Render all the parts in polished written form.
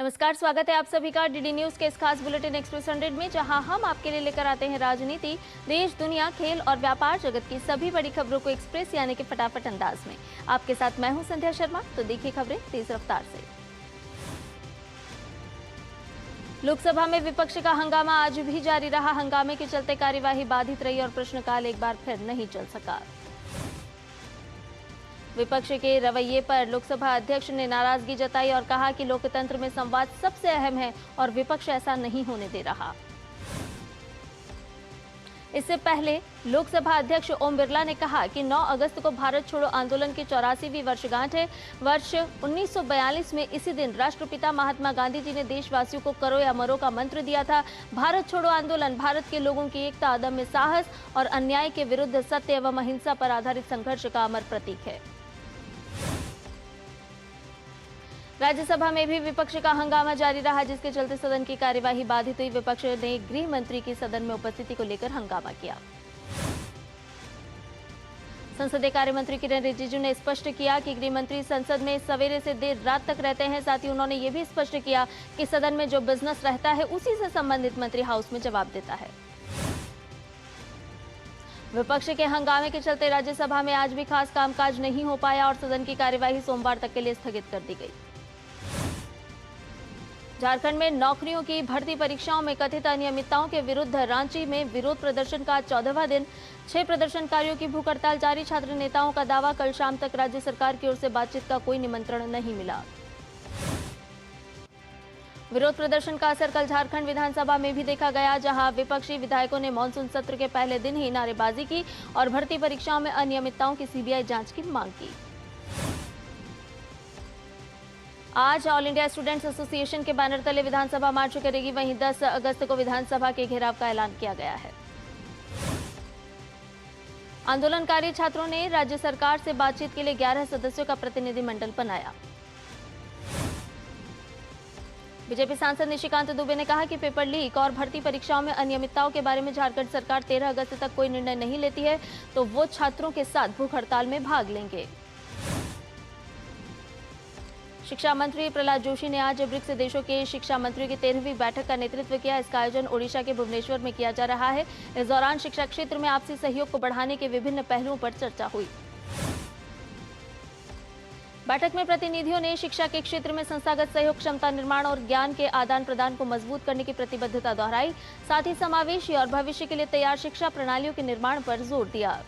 नमस्कार, स्वागत है आप सभी का डीडी न्यूज के इस खास बुलेटिन एक्सप्रेस 100 में, जहां हम आपके लिए लेकर आते हैं राजनीति, देश, दुनिया, खेल और व्यापार जगत की सभी बड़ी खबरों को एक्सप्रेस यानी कि फटाफट अंदाज में। आपके साथ मैं हूं संध्या शर्मा। तो देखिए खबरें तेज रफ्तार से। लोकसभा में विपक्ष का हंगामा आज भी जारी रहा। हंगामे के चलते कार्यवाही बाधित रही और प्रश्नकाल एक बार फिर नहीं चल सका। विपक्ष के रवैये पर लोकसभा अध्यक्ष ने नाराजगी जताई और कहा कि लोकतंत्र में संवाद सबसे अहम है और विपक्ष ऐसा नहीं होने दे रहा। इससे पहले लोकसभा अध्यक्ष ओम बिरला ने कहा कि 9 अगस्त को भारत छोड़ो आंदोलन की 84वीं वर्षगांठ है। वर्ष 1942 में इसी दिन राष्ट्रपिता महात्मा गांधी जी ने देशवासियों को करो या मरो का मंत्र दिया था। भारत छोड़ो आंदोलन भारत के लोगों की एकता, अदम्य साहस और अन्याय के विरुद्ध सत्य एवं अहिंसा पर आधारित संघर्ष का अमर प्रतीक है। राज्यसभा में भी विपक्ष का हंगामा जारी रहा, जिसके चलते सदन की कार्यवाही बाधित हुई। विपक्ष ने गृह मंत्री की सदन में उपस्थिति को लेकर हंगामा किया। संसदीय कार्य मंत्री किरेन रिजिजू ने स्पष्ट किया कि गृह मंत्री संसद में सवेरे से देर रात तक रहते हैं। साथ ही उन्होंने ये भी स्पष्ट किया कि सदन में जो बिजनेस रहता है उसी से संबंधित मंत्री हाउस में जवाब देता है। विपक्ष के हंगामे के चलते राज्यसभा में आज भी खास कामकाज नहीं हो पाया और सदन की कार्यवाही सोमवार तक के लिए स्थगित कर दी गई। झारखंड में नौकरियों की भर्ती परीक्षाओं में कथित अनियमितताओं के विरुद्ध रांची में विरोध प्रदर्शन का 14वां दिन। 6 प्रदर्शनकारियों की भूख हड़ताल जारी। छात्र नेताओं का दावा, कल शाम तक राज्य सरकार की ओर से बातचीत का कोई निमंत्रण नहीं मिला। विरोध प्रदर्शन का असर कल झारखंड विधानसभा में भी देखा गया, जहां विपक्षी विधायकों ने मानसून सत्र के पहले दिन ही नारेबाजी की और भर्ती परीक्षाओं में अनियमितताओं की सीबीआई जांच की मांग की। आज ऑल इंडिया स्टूडेंट्स एसोसिएशन के बैनर तले विधानसभा मार्च करेगी। वहीं 10 अगस्त को विधानसभा के घेराव का ऐलान किया गया है। आंदोलनकारी छात्रों ने राज्य सरकार से बातचीत के लिए 11 सदस्यों का प्रतिनिधिमंडल बनाया। बीजेपी सांसद निशिकांत दुबे ने कहा कि पेपर लीक और भर्ती परीक्षाओं में अनियमितताओं के बारे में झारखंड सरकार 13 अगस्त तक कोई निर्णय नहीं लेती है तो वो छात्रों के साथ भूख हड़ताल में भाग लेंगे। शिक्षा मंत्री प्रहलाद जोशी ने आज ब्रिक्स देशों के शिक्षा मंत्रियों की 13वीं बैठक का नेतृत्व किया। इसका आयोजन ओडिशा के भुवनेश्वर में किया जा रहा है। इस दौरान शिक्षा क्षेत्र में आपसी सहयोग को बढ़ाने के विभिन्न पहलुओं पर चर्चा हुई। बैठक में प्रतिनिधियों ने शिक्षा के क्षेत्र में संस्थागत सहयोग, क्षमता निर्माण और ज्ञान के आदान प्रदान को मजबूत करने की प्रतिबद्धता दोहराई। साथ ही समावेशी और भविष्य के लिए तैयार शिक्षा प्रणालियों के निर्माण पर जोर दिया।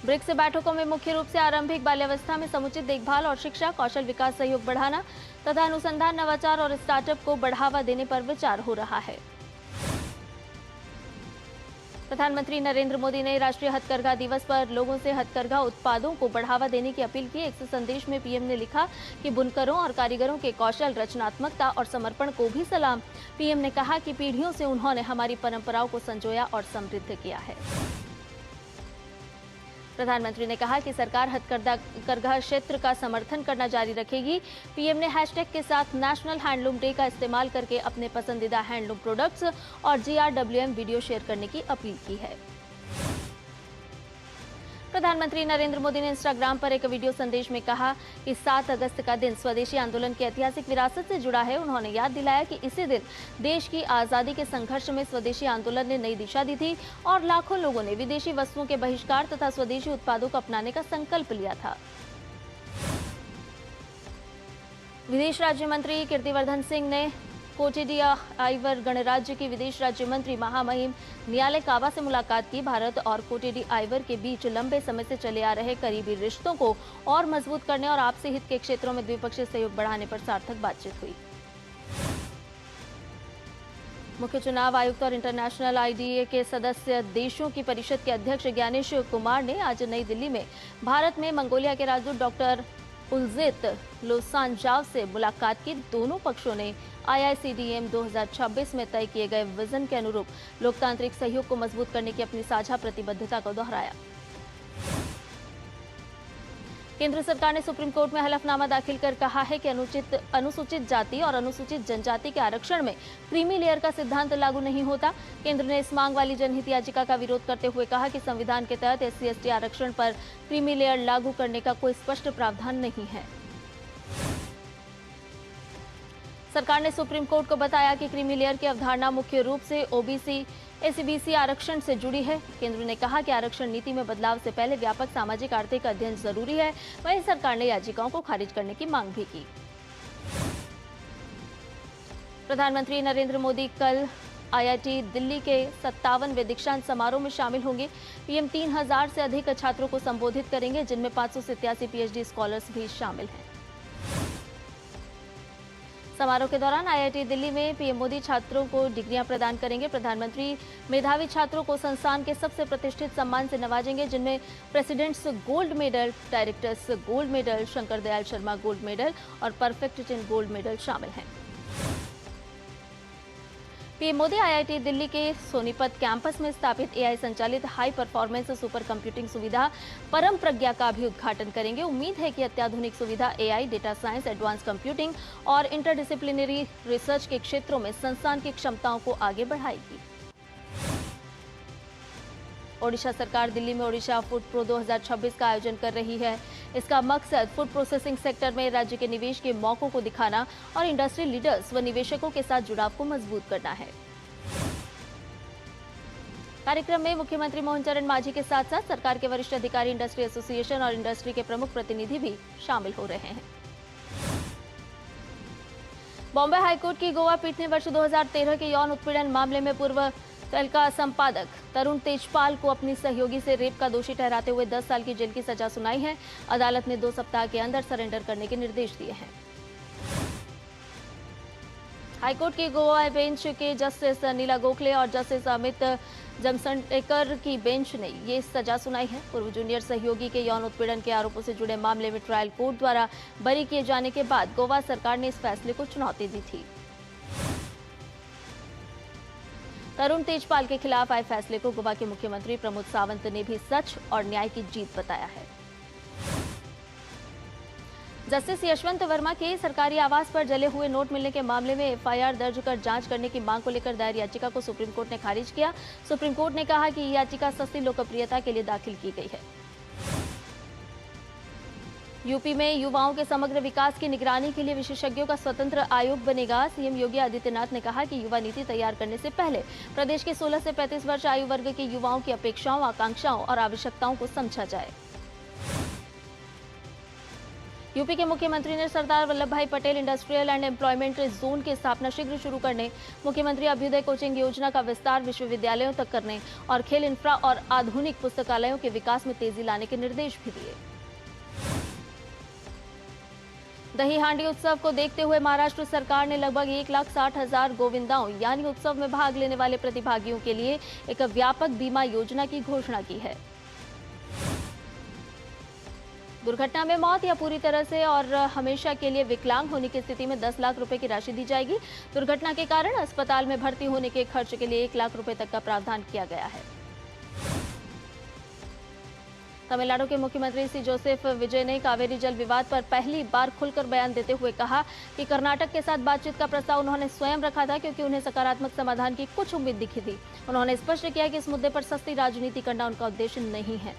ब्रिक्स बैठकों में मुख्य रूप से आरंभिक बाल्यावस्था में समुचित देखभाल और शिक्षा, कौशल विकास सहयोग बढ़ाना तथा अनुसंधान, नवाचार और स्टार्टअप को बढ़ावा देने पर विचार हो रहा है। प्रधानमंत्री नरेंद्र मोदी ने राष्ट्रीय हथकरघा दिवस पर लोगों से हथकरघा उत्पादों को बढ़ावा देने की अपील की। एक संदेश में पीएम ने लिखा कि बुनकरों और कारीगरों के कौशल, रचनात्मकता और समर्पण को भी सलाम। पीएम ने कहा कि पीढ़ियों से उन्होंने हमारी परंपराओं को संजोया और समृद्ध किया है। प्रधानमंत्री ने कहा कि सरकार हथकरघा क्षेत्र का समर्थन करना जारी रखेगी। पीएम ने हैशटैग के साथ नेशनल हैंडलूम डे का इस्तेमाल करके अपने पसंदीदा हैंडलूम प्रोडक्ट्स और GRWM वीडियो शेयर करने की अपील की है। प्रधानमंत्री नरेंद्र मोदी ने इंस्टाग्राम पर एक वीडियो संदेश में कहा कि 7 अगस्त का दिन स्वदेशी आंदोलन की ऐतिहासिक विरासत से जुड़ा है। उन्होंने याद दिलाया कि इसी दिन देश की आज़ादी के संघर्ष में स्वदेशी आंदोलन ने नई दिशा दी थी और लाखों लोगों ने विदेशी वस्तुओं के बहिष्कार तथा स्वदेशी उत्पादों को अपनाने का संकल्प लिया था। विदेश राज्य मंत्री कीर्तिवर्धन सिंह ने कोटेडी आइवर गणराज्य की विदेश राज्य मंत्री महामहिम नियाले कावा से मुलाकात की। भारत और कोटेडी आइवर के बीच लंबे समय से चले आ रहे करीबी रिश्तों को और मजबूत करने और आपसी हित के क्षेत्रों में द्विपक्षीय सहयोग बढ़ाने पर सार्थक बातचीत हुई। मुख्य चुनाव आयुक्त और इंटरनेशनल IDA के सदस्य देशों की परिषद के अध्यक्ष ज्ञानेश कुमार ने आज नई दिल्ली में भारत में मंगोलिया के राजदूत डॉक्टर उल्जित लोसानजाव से मुलाकात की। दोनों पक्षों ने IICDM 2026 में तय किए गए विजन के अनुरूप लोकतांत्रिक सहयोग को मजबूत करने की अपनी साझा प्रतिबद्धता को दोहराया। केंद्र सरकार ने सुप्रीम कोर्ट में हलफनामा दाखिल कर कहा है कि अनुसूचित जाति और अनुसूचित जनजाति के आरक्षण में क्रीमी लेयर का सिद्धांत लागू नहीं होता। केंद्र ने इस मांग वाली जनहित याचिका का विरोध करते हुए कहा कि संविधान के तहत SC/ST आरक्षण पर क्रीमी लेयर लागू करने का कोई स्पष्ट प्रावधान नहीं है। सरकार ने सुप्रीम कोर्ट को बताया कि क्रीमी लेयर की अवधारणा मुख्य रूप से ओबीसी एससीबीसी आरक्षण से जुड़ी है। केंद्र ने कहा कि आरक्षण नीति में बदलाव से पहले व्यापक सामाजिक आर्थिक अध्ययन जरूरी है। वहीं सरकार ने याचिकाओं को खारिज करने की मांग भी की। प्रधानमंत्री नरेंद्र मोदी कल आईआईटी दिल्ली के 57वें दीक्षांत समारोह में शामिल होंगे। पीएम 3000 से अधिक छात्रों को संबोधित करेंगे, जिनमें 587 पीएचडी स्कॉलर्स भी शामिल हैं। समारोह के दौरान आईआईटी दिल्ली में पीएम मोदी छात्रों को डिग्रियां प्रदान करेंगे। प्रधानमंत्री मेधावी छात्रों को संस्थान के सबसे प्रतिष्ठित सम्मान से नवाजेंगे, जिनमें presidents gold medal, directors gold medal, Shankar Dayal Sharma gold medal और परफेक्ट 10 गोल्ड मेडल शामिल हैं। पीएम मोदी आईआईटी दिल्ली के सोनीपत कैंपस में स्थापित एआई संचालित हाई परफॉर्मेंस सुपर कंप्यूटिंग सुविधा परम प्रज्ञा का भी उद्घाटन करेंगे। उम्मीद है कि अत्याधुनिक सुविधा AI, data science, advance computing और इंटरडिसिप्लिनरी रिसर्च के क्षेत्रों में संस्थान की क्षमताओं को आगे बढ़ाएगी। ओडिशा सरकार दिल्ली में ओडिशा फूड प्रो 2026 का आयोजन कर रही है। इसका मकसद फूड प्रोसेसिंग सेक्टर में राज्य के निवेश के मौकों को दिखाना और इंडस्ट्री लीडर्स व निवेशकों के साथ जुड़ाव को मजबूत करना है। कार्यक्रम में मुख्यमंत्री मोहन चरण मांझी के साथ साथ सरकार के वरिष्ठ अधिकारी, इंडस्ट्री एसोसिएशन और इंडस्ट्री के प्रमुख प्रतिनिधि भी शामिल हो रहे हैं। बॉम्बे हाईकोर्ट की गोवा पीठ ने वर्ष 2013 के यौन उत्पीड़न मामले में पूर्व तहलका संपादक तरुण तेजपाल को अपनी सहयोगी से रेप का दोषी ठहराते हुए 10 साल की जेल की सजा सुनाई है। अदालत ने 2 सप्ताह के अंदर सरेंडर करने के निर्देश दिए हैं। हाईकोर्ट की गोवा बेंच के जस्टिस नीला गोखले और जस्टिस अमित जमसंटेकर की बेंच ने ये सजा सुनाई है। पूर्व जूनियर सहयोगी के यौन उत्पीड़न के आरोपों से जुड़े मामले में ट्रायल कोर्ट द्वारा बरी किए जाने के बाद गोवा सरकार ने इस फैसले को चुनौती दी थी। तरुण तेजपाल के खिलाफ आए फैसले को गोवा के मुख्यमंत्री प्रमोद सावंत ने भी सच और न्याय की जीत बताया है। जस्टिस यशवंत वर्मा के सरकारी आवास पर जले हुए नोट मिलने के मामले में एफआईआर दर्ज कर जांच करने की मांग को लेकर दायर याचिका को सुप्रीम कोर्ट ने खारिज किया। सुप्रीम कोर्ट ने कहा कि यह याचिका सस्ती लोकप्रियता के लिए दाखिल की गई है। यूपी में युवाओं के समग्र विकास की निगरानी के लिए विशेषज्ञों का स्वतंत्र आयोग बनेगा। सीएम योगी आदित्यनाथ ने कहा कि युवा नीति तैयार करने से पहले प्रदेश के 16 से 35 वर्ष आयु वर्ग के युवाओं की अपेक्षाओं, आकांक्षाओं और आवश्यकताओं को समझा जाए। यूपी के मुख्यमंत्री ने सरदार वल्लभ भाई Patel industrial and employment zone की स्थापना शीघ्र शुरू करने, मुख्यमंत्री अभ्युदय कोचिंग योजना का विस्तार विश्वविद्यालयों तक करने और खेल इंफ्रा और आधुनिक पुस्तकालयों के विकास में तेजी लाने के निर्देश भी दिए। दही हांडी उत्सव को देखते हुए महाराष्ट्र सरकार ने लगभग 1,60,000 गोविंदाओं यानी उत्सव में भाग लेने वाले प्रतिभागियों के लिए एक व्यापक बीमा योजना की घोषणा की है। दुर्घटना में मौत या पूरी तरह से और हमेशा के लिए विकलांग होने की स्थिति में 10 लाख रुपए की राशि दी जाएगी। दुर्घटना के कारण अस्पताल में भर्ती होने के खर्च के लिए 1 लाख रुपए तक का प्रावधान किया गया है। तमिलनाडु के मुख्यमंत्री सी जोसेफ विजय ने कावेरी जल विवाद पर पहली बार खुलकर बयान देते हुए कहा कि कर्नाटक के साथ बातचीत का प्रस्ताव उन्होंने स्वयं रखा था, क्योंकि उन्हें सकारात्मक समाधान की कुछ उम्मीद दिखी थी। उन्होंने स्पष्ट किया कि इस मुद्दे पर सस्ती राजनीति करना उनका उद्देश्य नहीं है।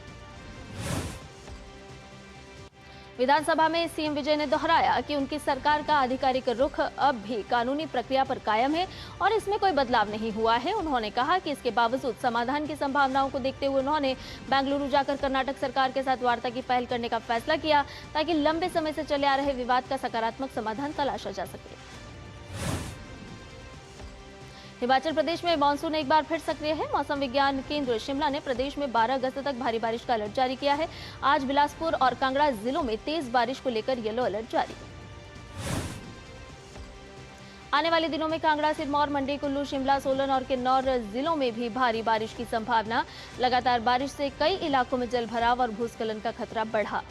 विधानसभा में सीएम विजय ने दोहराया कि उनकी सरकार का आधिकारिक रुख अब भी कानूनी प्रक्रिया पर कायम है और इसमें कोई बदलाव नहीं हुआ है। उन्होंने कहा कि इसके बावजूद समाधान की संभावनाओं को देखते हुए उन्होंने बेंगलुरु जाकर कर्नाटक सरकार के साथ वार्ता की पहल करने का फैसला किया, ताकि लंबे समय से चले आ रहे विवाद का सकारात्मक समाधान तलाशा जा सके। हिमाचल प्रदेश में मानसून एक बार फिर सक्रिय है। मौसम विज्ञान केंद्र शिमला ने प्रदेश में 12 अगस्त तक भारी बारिश का अलर्ट जारी किया है। आज बिलासपुर और कांगड़ा जिलों में तेज बारिश को लेकर येलो अलर्ट जारी। आने वाले दिनों में कांगड़ा, सिरमौर, मंडी, कुल्लू, शिमला, सोलन और किन्नौर जिलों में भी भारी बारिश की संभावना। लगातार बारिश से कई इलाकों में जलभराव और भूस्खलन का खतरा बढ़ा।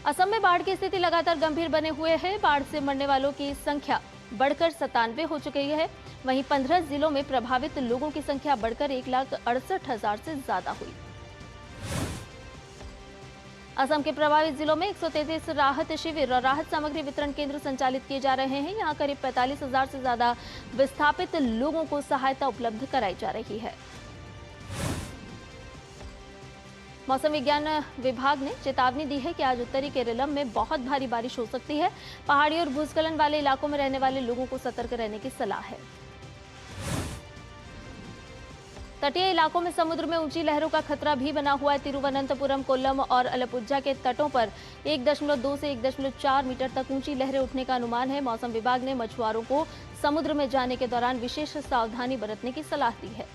असम में बाढ़ की स्थिति लगातार गंभीर बने हुए है। बाढ़ से मरने वालों की संख्या बढ़कर 97 हो चुकी है। वहीं 15 जिलों में प्रभावित लोगों की संख्या बढ़कर 1,68,000 से ज्यादा हुई। असम के प्रभावित जिलों में 133 राहत शिविर और राहत सामग्री वितरण केंद्र संचालित किए जा रहे हैं। यहां करीब 45,000 से ज्यादा विस्थापित लोगों को सहायता उपलब्ध कराई जा रही है। मौसम विज्ञान विभाग ने चेतावनी दी है कि आज उत्तरी केरलम में बहुत भारी बारिश हो सकती है। पहाड़ी और भूस्खलन वाले इलाकों में रहने वाले लोगों को सतर्क रहने की सलाह है। तटीय इलाकों में समुद्र में ऊंची लहरों का खतरा भी बना हुआ है। तिरुवनंतपुरम, कोल्लम और अलपुझा के तटों पर 1.2 से 1.4 मीटर तक ऊंची लहरें उठने का अनुमान है। मौसम विभाग ने मछुआरों को समुद्र में जाने के दौरान विशेष सावधानी बरतने की सलाह दी है।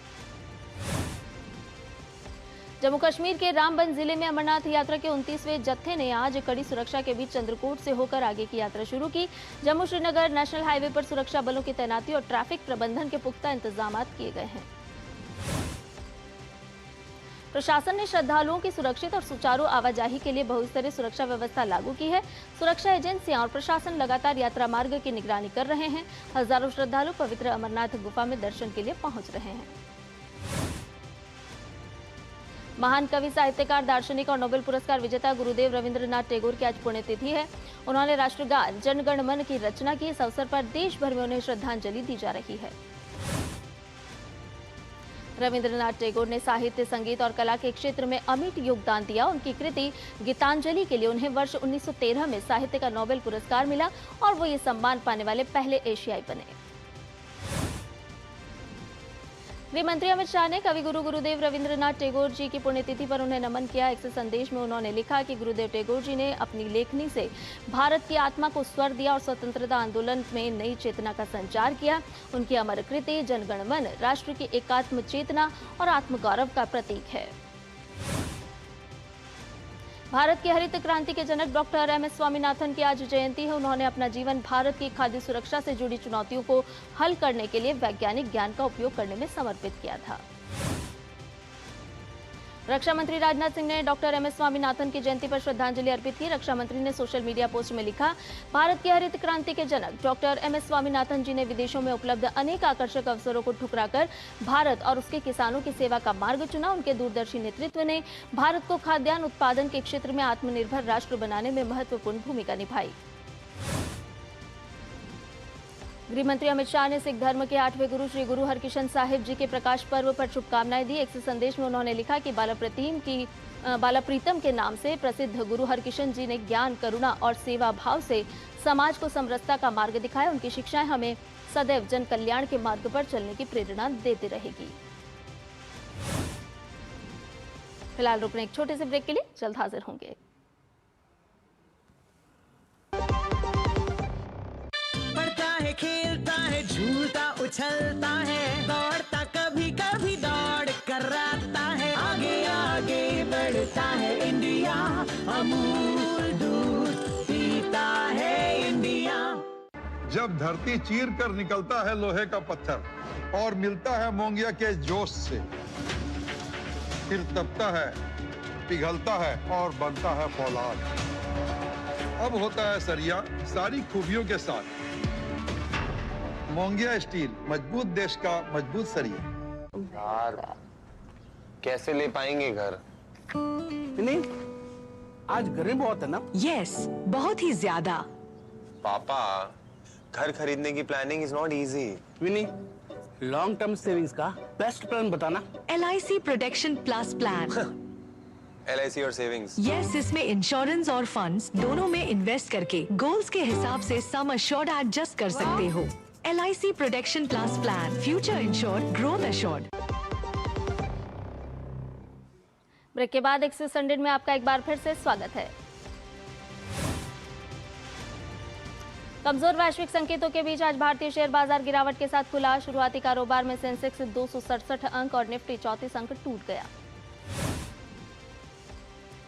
जम्मू कश्मीर के रामबन जिले में अमरनाथ यात्रा के 29वें जत्थे ने आज कड़ी सुरक्षा के बीच चंद्रकोट से होकर आगे की यात्रा शुरू की। जम्मू श्रीनगर नेशनल हाईवे पर सुरक्षा बलों की तैनाती और ट्रैफिक प्रबंधन के पुख्ता इंतजाम किए गए हैं। प्रशासन ने श्रद्धालुओं की सुरक्षित और सुचारू आवाजाही के लिए बहुस्तरीय सुरक्षा व्यवस्था लागू की है। सुरक्षा एजेंसियां और प्रशासन लगातार यात्रा मार्ग की निगरानी कर रहे हैं। हजारों श्रद्धालु पवित्र अमरनाथ गुफा में दर्शन के लिए पहुंच रहे हैं। महान कवि, साहित्यकार, दार्शनिक और नोबेल पुरस्कार विजेता गुरुदेव रविंद्रनाथ टैगोर की आज पुण्यतिथि है। उन्होंने राष्ट्रगान जन गण मन की रचना की। इस अवसर पर देश भर में उन्हें श्रद्धांजलि दी जा रही है। रविंद्रनाथ टैगोर ने साहित्य, संगीत और कला के क्षेत्र में अमिट योगदान दिया। उनकी कृति गीतांजलि के लिए उन्हें वर्ष 1913 में साहित्य का नोबेल पुरस्कार मिला और वो ये सम्मान पाने वाले पहले एशियाई बने। गृह मंत्री अमित शाह ने कवि गुरुदेव रविंद्रनाथ टैगोर जी की पुण्यतिथि पर उन्हें नमन किया। एक संदेश में उन्होंने लिखा कि गुरुदेव टैगोर जी ने अपनी लेखनी से भारत की आत्मा को स्वर दिया और स्वतंत्रता आंदोलन में नई चेतना का संचार किया। उनकी अमर कृति जनगण मन राष्ट्र की एकात्म चेतना और आत्मगौरव का प्रतीक है। भारत की हरित क्रांति के जनक डॉक्टर एम एस स्वामीनाथन की आज जयंती है। उन्होंने अपना जीवन भारत की खाद्य सुरक्षा से जुड़ी चुनौतियों को हल करने के लिए वैज्ञानिक ज्ञान का उपयोग करने में समर्पित किया था। रक्षा मंत्री राजनाथ सिंह ने डॉक्टर एम एस स्वामीनाथन की जयंती पर श्रद्धांजलि अर्पित की। रक्षा मंत्री ने सोशल मीडिया पोस्ट में लिखा, भारत की हरित क्रांति के जनक डॉक्टर एम एस स्वामीनाथन जी ने विदेशों में उपलब्ध अनेक आकर्षक अवसरों को ठुकराकर भारत और उसके किसानों की सेवा का मार्ग चुना। उनके दूरदर्शी नेतृत्व ने भारत को खाद्यान्न उत्पादन के क्षेत्र में आत्मनिर्भर राष्ट्र बनाने में महत्वपूर्ण भूमिका निभाई। गृह मंत्री अमित शाह ने सिख धर्म के 8वें गुरु श्री गुरु हरकिशन साहिब जी के प्रकाश पर्व पर शुभकामनाएं दी। एक संदेश में उन्होंने लिखा कि बाला प्रीतम के नाम से प्रसिद्ध गुरु हरकिशन जी ने ज्ञान, करुणा और सेवा भाव से समाज को समरसता का मार्ग दिखाया। उनकी शिक्षाएं हमें सदैव जन कल्याण के मार्ग पर चलने की प्रेरणा देती रहेगी। फिलहाल रुकने एक छोटे से ब्रेक के लिए जल्द हाजिर होंगे। खेलता है, झूलता उछलता है, दौड़ता कभी कभी दौड़ कराता है, आगे आगे बढ़ता है इंडिया, अमूल दूध पीता है इंडिया। जब धरती चीर कर निकलता है लोहे का पत्थर और मिलता है मोंगिया के जोश से, फिर तपता है, पिघलता है और बनता है फौलाद। अब होता है सरिया सारी खूबियों के साथ। मोंगिया स्टील, मजबूत देश का मजबूत सरिया। यार कैसे ले पाएंगे घर? नहीं, आज गर्मी बहुत है ना? यस, बहुत ही ज्यादा। पापा, घर खरीदने की planning is not easy. Vinny, long term savings का बेस्ट प्लान बताना। LIC protection plus plan. LIC और सेविंग्स? यस, इसमें इंश्योरेंस और फंड्स दोनों में इन्वेस्ट करके गोल्स के हिसाब से सम अश्योर्ड एडजस्ट कर सकते हो। LIC protection plus plan, future insured, growth assured. Break के बाद एक्सेस संडे में आपका एक बार फिर से स्वागत है। कमजोर वैश्विक संकेतों के बीच आज भारतीय शेयर बाजार गिरावट के साथ खुला। शुरुआती कारोबार में सेंसेक्स 267 अंक और निफ्टी 34 अंक टूट गया।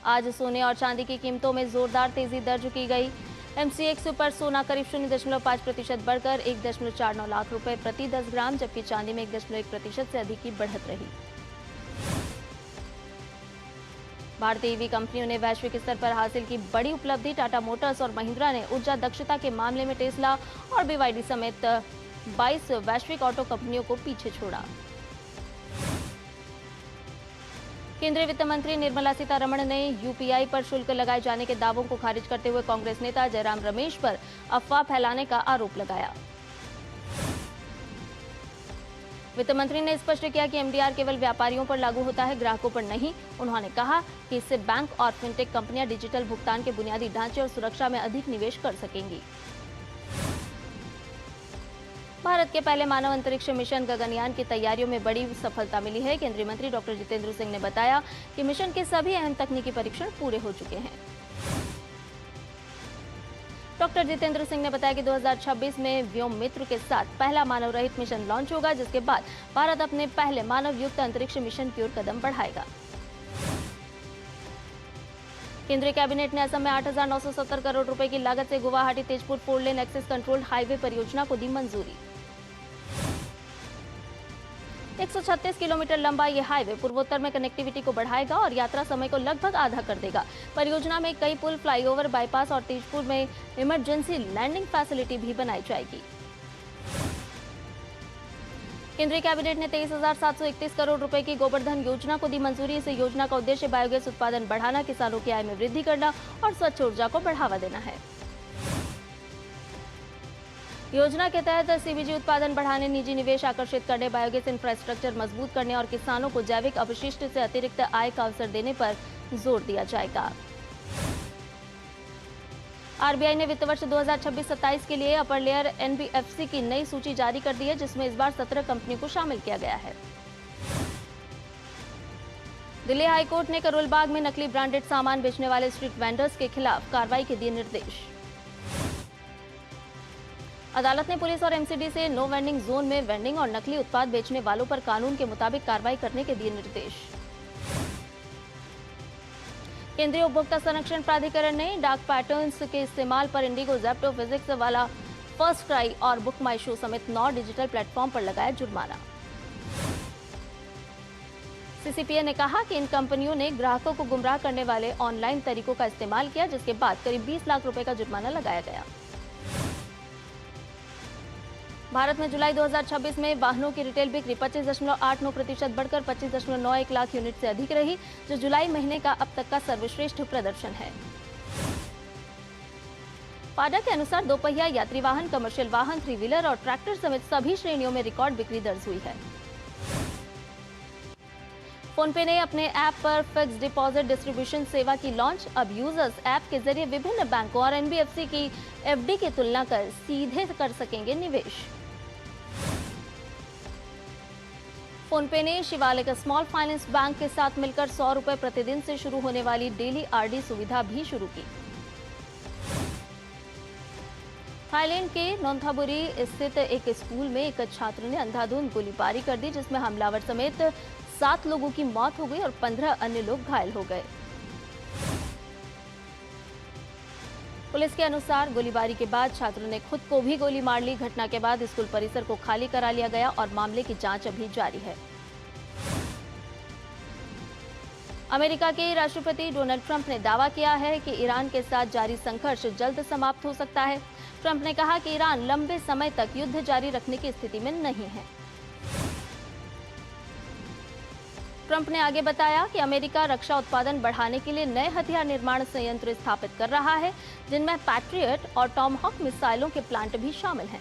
आज सोने और चांदी की कीमतों में जोरदार तेजी दर्ज की गई। MCX पर सोना करीब 0.5% बढ़कर 1.49 लाख रुपए प्रति 10 ग्राम, जबकि चांदी में 1.1% से अधिक की बढ़त रही। भारतीय ईवी कंपनियों ने वैश्विक स्तर पर हासिल की बड़ी उपलब्धि। टाटा मोटर्स और महिंद्रा ने ऊर्जा दक्षता के मामले में टेस्ला और BYD समेत 22 वैश्विक ऑटो कंपनियों को पीछे छोड़ा। केंद्रीय वित्त मंत्री निर्मला सीतारमण ने UPI पर शुल्क लगाए जाने के दावों को खारिज करते हुए कांग्रेस नेता जयराम रमेश पर अफवाह फैलाने का आरोप लगाया। वित्त मंत्री ने स्पष्ट किया कि एमडीआर केवल व्यापारियों पर लागू होता है, ग्राहकों पर नहीं। उन्होंने कहा कि इससे बैंक और फिनटेक कंपनियां डिजिटल भुगतान के बुनियादी ढांचे और सुरक्षा में अधिक निवेश कर सकेंगी। भारत के पहले मानव अंतरिक्ष मिशन गगनयान की तैयारियों में बड़ी सफलता मिली है। केंद्रीय मंत्री डॉक्टर जितेंद्र सिंह ने बताया कि मिशन के सभी अहम तकनीकी परीक्षण पूरे हो चुके हैं। डॉक्टर जितेंद्र सिंह ने बताया कि 2026 में व्योम मित्र के साथ पहला मानव रहित मिशन लॉन्च होगा, जिसके बाद भारत अपने पहले मानव युक्त अंतरिक्ष मिशन की ओर कदम बढ़ाएगा। केंद्रीय कैबिनेट ने असम में 8,970 करोड़ रुपए की लागत से Guwahati Tezpur 4 lane access controlled highway परियोजना को दी मंजूरी। 136 किलोमीटर लंबा ये हाईवे पूर्वोत्तर में कनेक्टिविटी को बढ़ाएगा और यात्रा समय को लगभग आधा कर देगा। परियोजना में कई पुल, फ्लाईओवर, बाईपास और तेजपुर में इमरजेंसी लैंडिंग फैसिलिटी भी बनाई जाएगी। केंद्रीय कैबिनेट ने 23,731 करोड़ रुपए की गोवर्धन योजना को दी मंजूरी। इस योजना का उद्देश्य बायोगैस उत्पादन बढ़ाना, किसानों की आय में वृद्धि करना और स्वच्छ ऊर्जा को बढ़ावा देना है। योजना के तहत सीबीजी उत्पादन बढ़ाने, निजी निवेश आकर्षित करने, बायोगैस इंफ्रास्ट्रक्चर मजबूत करने और किसानों को जैविक अपशिष्ट से अतिरिक्त आय का अवसर देने पर जोर दिया जाएगा। आरबीआई ने वित्त वर्ष 2026-27 के लिए अपर लेयर एनबीएफसी की नई सूची जारी कर दी है, जिसमें इस बार 17 कंपनी को शामिल किया गया है। दिल्ली हाईकोर्ट ने करोल बाग में नकली ब्रांडेड सामान बेचने वाले स्ट्रीट वेंडर्स के खिलाफ कार्रवाई के दिए निर्देश। अदालत ने पुलिस और एमसीडी से नो वेंडिंग जोन में वेंडिंग और नकली उत्पाद बेचने वालों पर कानून के मुताबिक कार्रवाई करने के दिए निर्देश। केंद्रीय उपभोक्ता संरक्षण प्राधिकरण ने डार्क पैटर्न्स के इस्तेमाल पर इंडिगो, ज़ेप्टो, फिजिक्स वाला, फर्स्ट क्राई और बुक माई शो समेत 9 डिजिटल प्लेटफॉर्म पर लगाया जुर्माना। सीसीपीए ने कहा कि इन कंपनियों ने ग्राहकों को गुमराह करने वाले ऑनलाइन तरीकों का इस्तेमाल किया, जिसके बाद करीब 20 लाख रुपए का जुर्माना लगाया गया। भारत में जुलाई 2026 में वाहनों की रिटेल बिक्री 25.89% बढ़कर 25.91 लाख यूनिट से अधिक रही, जो जुलाई महीने का अब तक का सर्वश्रेष्ठ प्रदर्शन है। पाडा के अनुसार दोपहिया यात्री वाहन, कमर्शियल वाहन, 3 व्हीलर और ट्रैक्टर समेत सभी श्रेणियों में रिकॉर्ड बिक्री दर्ज हुई है। फोनपे ने अपने ऐप पर फिक्स डिपॉजिट डिस्ट्रीब्यूशन सेवा की लॉन्च। अब यूजर्स ऐप के जरिए विभिन्न बैंकों और एनबीएफसी की एफडी की तुलना कर सीधे कर सकेंगे निवेश। फोनपे ने शिवालिक स्मॉल फाइनेंस बैंक के साथ मिलकर 100 रुपए प्रतिदिन से शुरू होने वाली डेली आरडी सुविधा भी शुरू की। थाईलैंड के नोंथाबुरी स्थित एक स्कूल में एक छात्र ने अंधाधुंध गोलीबारी कर दी, जिसमें हमलावर समेत 7 लोगों की मौत हो गई और 15 अन्य लोग घायल हो गए। पुलिस के अनुसार गोलीबारी के बाद छात्र ने खुद को भी गोली मार ली। घटना के बाद स्कूल परिसर को खाली करा लिया गया और मामले की जांच अभी जारी है। अमेरिका के राष्ट्रपति डोनाल्ड ट्रंप ने दावा किया है कि ईरान के साथ जारी संघर्ष जल्द समाप्त हो सकता है। ट्रंप ने कहा कि ईरान लंबे समय तक युद्ध जारी रखने की स्थिति में नहीं है। ट्रंप ने आगे बताया कि अमेरिका रक्षा उत्पादन बढ़ाने के लिए नए हथियार निर्माण संयंत्र स्थापित कर रहा है, जिनमें पैट्रियट और टॉमहॉक मिसाइलों के प्लांट भी शामिल हैं।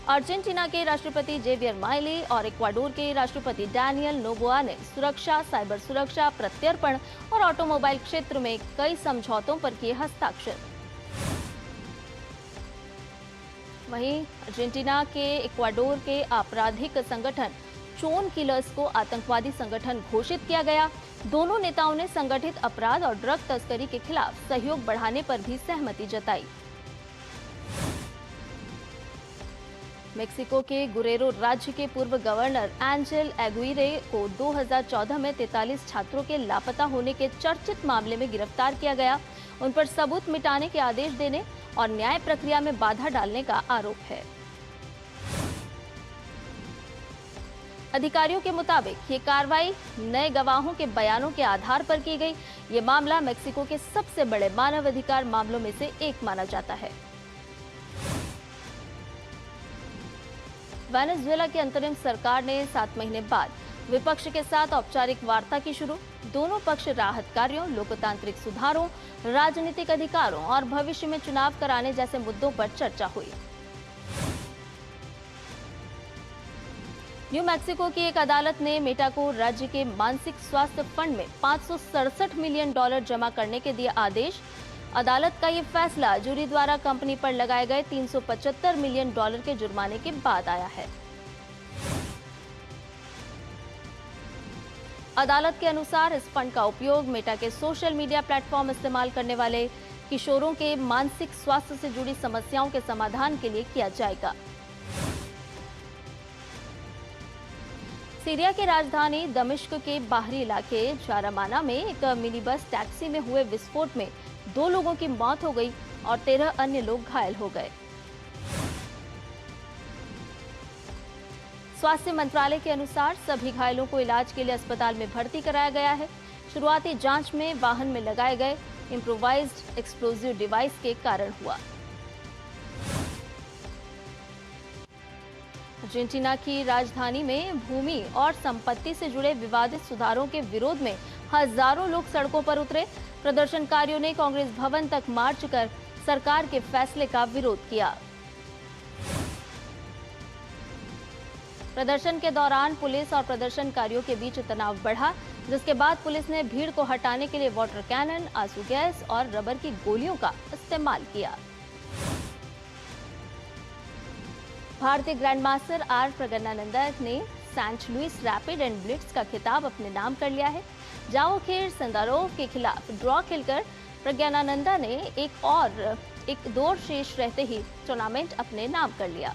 अर्जेंटीना के राष्ट्रपति जेवियर माइली और इक्वाडोर के राष्ट्रपति डैनियल नोबोआ ने सुरक्षा, साइबर सुरक्षा, प्रत्यर्पण और ऑटोमोबाइल क्षेत्र में कई समझौतों पर किए हस्ताक्षर। वहीं अर्जेंटीना के इक्वाडोर के आपराधिक संगठन चोन किलर्स को आतंकवादी संगठन घोषित किया गया। दोनों नेताओं ने संगठित अपराध और ड्रग तस्करी के खिलाफ सहयोग बढ़ाने पर भी सहमति जताई। मेक्सिको के गुरेरो राज्य के पूर्व गवर्नर एंजेल एगुइरे को 2014 में 43 छात्रों के लापता होने के चर्चित मामले में गिरफ्तार किया गया। उन पर सबूत मिटाने के आदेश देने और न्याय प्रक्रिया में बाधा डालने का आरोप है। अधिकारियों के मुताबिक ये कार्रवाई नए गवाहों के बयानों के आधार पर की गई। ये मामला मेक्सिको के सबसे बड़े मानवाधिकार मामलों में से एक माना जाता है। वेनेजुएला की अंतरिम सरकार ने 7 महीने बाद विपक्ष के साथ औपचारिक वार्ता की शुरू। दोनों पक्ष राहत कार्यों, लोकतांत्रिक सुधारों, राजनीतिक अधिकारों और भविष्य में चुनाव कराने जैसे मुद्दों पर चर्चा हुई। न्यू मैक्सिको की एक अदालत ने मेटा को राज्य के मानसिक स्वास्थ्य फंड में $567 मिलियन जमा करने के दिए आदेश। अदालत का ये फैसला जूरी द्वारा कंपनी पर लगाए गए $375 मिलियन के जुर्माने के बाद आया है। अदालत के अनुसार इस फंड का उपयोग मेटा के सोशल मीडिया प्लेटफॉर्म इस्तेमाल करने वाले किशोरों के मानसिक स्वास्थ्य से जुड़ी समस्याओं के समाधान के लिए किया जाएगा। सीरिया की राजधानी दमिश्क के बाहरी इलाके जारामाना में एक मिनी बस टैक्सी में हुए विस्फोट में 2 लोगों की मौत हो गई और 13 अन्य लोग घायल हो गए। स्वास्थ्य मंत्रालय के अनुसार सभी घायलों को इलाज के लिए अस्पताल में भर्ती कराया गया है। शुरुआती जांच में वाहन में लगाए गए इम्प्रोवाइज्ड एक्सप्लोजिव डिवाइस के कारण हुआ। अर्जेंटीना की राजधानी में भूमि और संपत्ति से जुड़े विवादित सुधारों के विरोध में हजारों लोग सड़कों पर उतरे। प्रदर्शनकारियों ने कांग्रेस भवन तक मार्च कर सरकार के फैसले का विरोध किया। प्रदर्शन के दौरान पुलिस और प्रदर्शनकारियों के बीच तनाव बढ़ा, जिसके बाद पुलिस ने भीड़ को हटाने के लिए वाटर कैनन, आंसू गैस और रबर की गोलियों का इस्तेमाल किया। भारतीय ग्रैंडमास्टर आर प्रज्ञानंदा ने Saint Louis rapid and blitz का खिताब अपने नाम कर लिया है। जाओ खेर संदारोव के खिलाफ ड्रॉ खेलकर प्रज्ञानंदा ने एक दौर शेष रहते ही टूर्नामेंट अपने नाम कर लिया।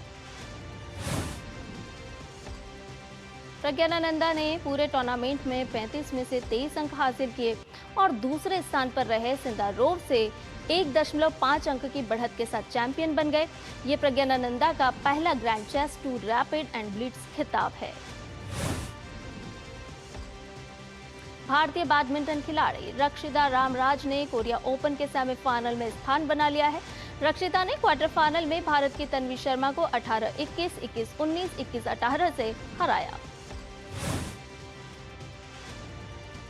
प्रज्ञानंदा ने पूरे टूर्नामेंट में 35 में से 23 अंक हासिल किए और दूसरे स्थान पर रहे सिंदारोव से 1.5 अंक की बढ़त के साथ चैंपियन बन गए। ये प्रज्ञानंदा का पहला grand chess tour rapid and blitz खिताब है। भारतीय बैडमिंटन खिलाड़ी रक्षिता रामराज ने कोरिया ओपन के सेमीफाइनल में स्थान बना लिया है। रक्षिता ने क्वार्टर फाइनल में भारत की तन्वी शर्मा को 18-21, 21-19, 21-18 से हराया।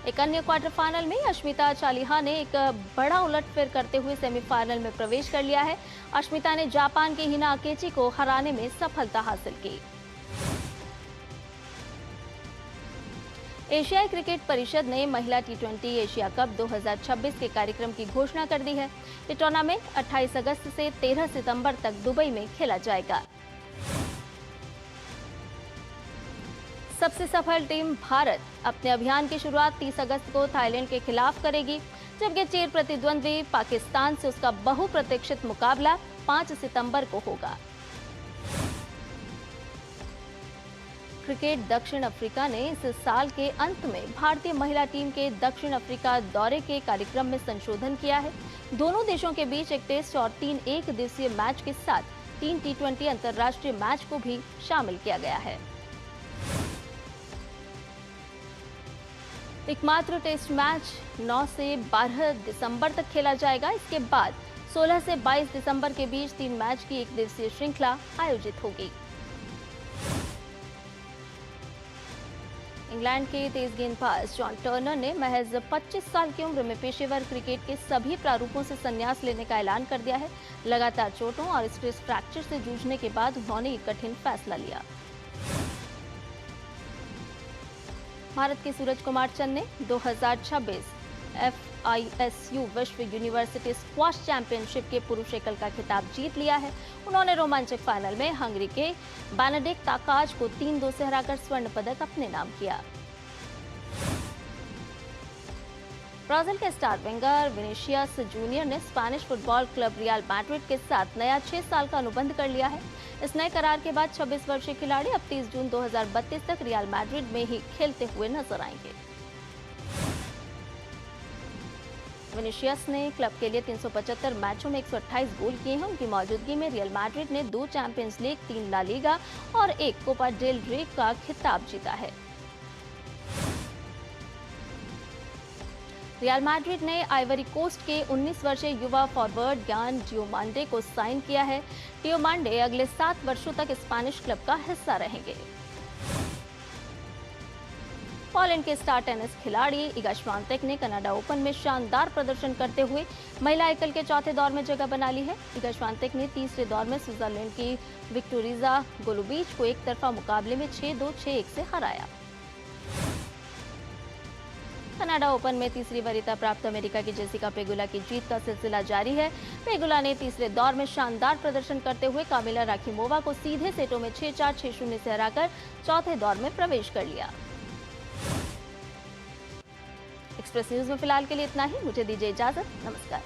एक अन्य क्वार्टर फाइनल में अश्मिता चालिहा ने एक बड़ा उलटफेर करते हुए सेमीफाइनल में प्रवेश कर लिया है। अश्मिता ने जापान के हिना अकेची को हराने में सफलता हासिल की। एशियाई क्रिकेट परिषद ने महिला T20 एशिया कप 2026 के कार्यक्रम की घोषणा कर दी है। ये टूर्नामेंट 28 अगस्त से 13 सितंबर तक दुबई में खेला जाएगा। सबसे सफल टीम भारत अपने अभियान की शुरुआत 30 अगस्त को थाईलैंड के खिलाफ करेगी, जबकि चिर प्रतिद्वंदी पाकिस्तान से उसका बहुप्रतीक्षित मुकाबला 5 सितंबर को होगा। क्रिकेट दक्षिण अफ्रीका ने इस साल के अंत में भारतीय महिला टीम के दक्षिण अफ्रीका दौरे के कार्यक्रम में संशोधन किया है। दोनों देशों के बीच एक टेस्ट और 3 एकदिवसीय मैच के साथ 3 T20 अंतर्राष्ट्रीय मैच को भी शामिल किया गया है। एकमात्र टेस्ट मैच 9 से 12 दिसंबर तक खेला जाएगा। इसके बाद 16 से 22 दिसंबर के बीच 3 मैच की एक दिवसीय श्रृंखला आयोजित होगी। इंग्लैंड के तेज गेंदबाज जॉन टर्नर ने महज 25 साल की उम्र में पेशेवर क्रिकेट के सभी प्रारूपों से संन्यास लेने का ऐलान कर दिया है। लगातार चोटों और स्ट्रेस फ्रैक्चर से जूझने के बाद उन्होंने एक कठिन फैसला लिया। भारत के सूरज कुमार चंद ने 2026 FISU विश्व यूनिवर्सिटी स्क्वॉश चैंपियनशिप के पुरुष एकल का खिताब जीत लिया है। उन्होंने रोमांचक फाइनल में हंगरी के बेनेडिक्ट ताकाज को 3-2 से हराकर स्वर्ण पदक अपने नाम किया। ब्राजील के स्टार विंगर विनीसियस जूनियर ने Spanish football club real Madrid के साथ नया 6 साल का अनुबंध कर लिया है। इस नए करार के बाद 26 वर्षीय खिलाड़ी अब 30 जून 2032 तक रियल मैड्रिड में ही खेलते हुए नजर आएंगे। विनीसियस ने क्लब के लिए 375 मैचों में 128 गोल किए हैं। उनकी मौजूदगी में रियल मैड्रिड ने 2 चैंपियंस लीग, 3 ला लीगा और 1 कोपा डेल रे का खिताब जीता है। रियल मैड्रिड ने आइवरी कोस्ट के 19 वर्षीय युवा फॉरवर्ड यान डियोमांडे को साइन किया है। डियोमांडे अगले 7 वर्षों तक स्पेनिश क्लब का हिस्सा रहेंगे। पोलैंड के स्टार टेनिस खिलाड़ी इगा श्वांतेक ने कनाडा ओपन में शानदार प्रदर्शन करते हुए महिला एकल के चौथे दौर में जगह बना ली है। इगा श्वांतेक ने तीसरे दौर में स्विट्जरलैंड की विक्टोरिया गोलुबीच को एक तरफा मुकाबले में 6-2, 6-1 से हराया। कनाडा ओपन में तीसरी वरीयता प्राप्त अमेरिका की जेसिका पेगुला की जीत का सिलसिला जारी है। पेगुला ने तीसरे दौर में शानदार प्रदर्शन करते हुए कामिला राखिमोवा को सीधे सेटों में 6-4, 6-0 से हराकर चौथे दौर में प्रवेश कर लिया। एक्सप्रेस न्यूज में फिलहाल के लिए इतना ही। मुझे दीजिए इजाजत। नमस्कार।